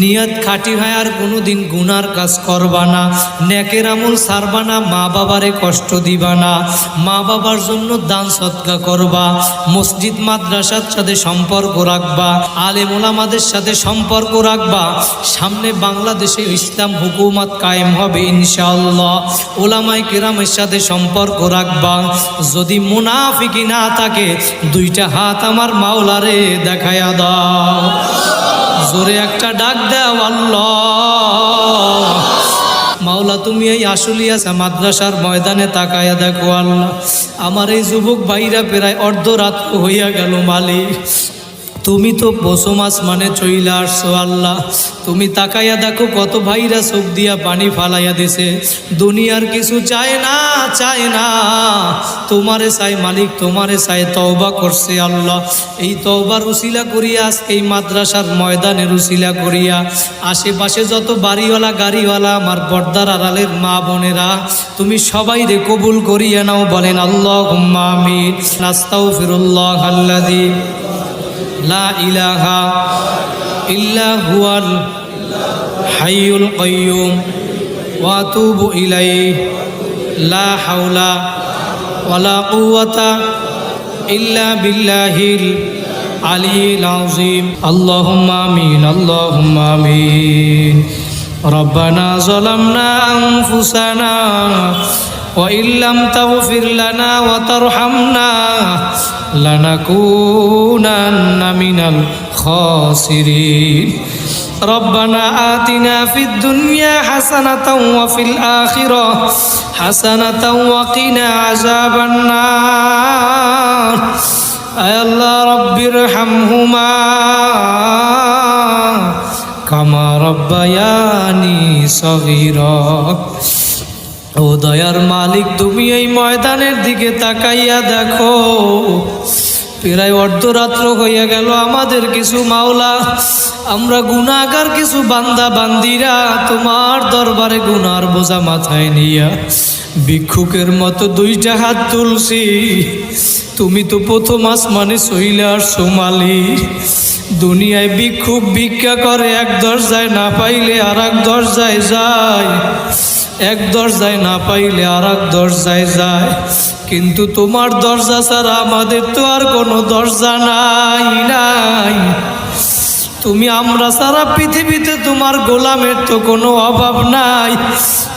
নিয়ত খাঁটি হয় আর কোনোদিন গুনার কাজ করবা না, নেকের আমল ছাড়বা না, মা বাবারে কষ্ট দিবা না, মা বাবার জন্য দান সদকা করবা, মসজিদ মাদ্রাসার সাথে সম্পর্ক রাখবা, আলেম ওলামাদের সাথে সম্পর্ক রাখবা। সামনে বাংলাদেশে ইসলাম হুকুমত কায়েম হবে ইনশাআল্লাহ। ওলামায়ে কেরামের সাথে সম্পর্ক রাখবা। যদি মুনাফিকি না থাকে দুইটা হাত আমার মাওলারে দেখায়া দাও, জোরে একটা ডাক দাও আল্লাহ। মাওলা তুমি এই আশুলিয়া মাদ্রাসার ময়দানে তাকায়া দেখো আল্লাহ, আমার এই যুবক ভাইরা প্রায় অর্ধরাত্র হইয়া গেল মালিক, তুমি তো পশম আসমানে চইলা আসছো আল্লাহ। তুমি তাকাইয়া দেখো কত ভাইরা চোখ দিয়া পানি ফালাইয়া দিছে, দুনিয়ার কিছু চায় না, চায় না, তোমারে চাই মালিক, তোমারে চাই, তওবা করছে আল্লাহ। এই তওবার উসিলা করিয়া আজকে এই মাদ্রাসার ময়দানের উসিলা করিয়া আশেপাশে যত বাড়িওয়ালা গাড়িওয়ালা আমার পর্দার আড়ালের মা বোনেরা তুমি সবাই রে কবুল করিয়া নাও, বলেন আল্লাহুম্মা আমিন। আস্তাগফিরুল্লাহ আল্লাযী লা ইলাহা ইল্লা হুয়াল হাইয়ুল কাইয়্যুম ওয়া আতুবু ইলাইহি লা হাওলা ওয়ালা কুওয়াতা ইল্লা বিল্লাহিল আলিয়্যিল আযীম। আল্লাহুম্মা আমিন, আল্লাহুম্মা আমিন। রব্বানা যালামনা আনফুসানা وإن لم تغفر لنا وترحمنا لنكونن من الخاسرين ربنا آتنا في الدنيا حسنة وفي الآخرة حسنة وقنا عذاب النار أي الله رب ارحمهما كما ربياني صغيرا। ও দয়ার মালিক, তুমি এই ময়দানের দিকে তাকাইয়া দেখো, প্রায় অর্ধরাত্র হইয়া গেল, আমাদের কিছু মাওলা আমরা গুনাহগার কিছু বান্দা বান্দিরা তোমার দরবারে গুনার বোঝা মাথায় নিয়া ভিক্ষুকের মতো দুইটা হাত তুলছি। তুমি তো প্রথম আসমানে চইলে আসছো মালিক। দুনিয়ায় ভিক্ষুক ভিক্ষা করে, এক দরজায় না পাইলে আর এক দরজায় যায়, এক দরজায় না পাইলে আর এক দরজায় যায়, কিন্তু তোমার দরজা ছাড়া আমাদের তো আর কোনো দরজা নাই নাই। তুমি আমরা সারা পৃথিবীতে তোমার গোলামের তো কোনো অভাব নাই,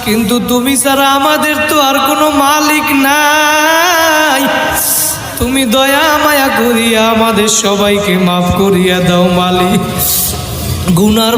কিন্তু তুমি ছাড়া আমাদের তো আর কোনো মালিক নাই। তুমি দয়া মায়া করিয়া আমাদের সবাইকে মাফ করিয়া দাও মালিক। গুনার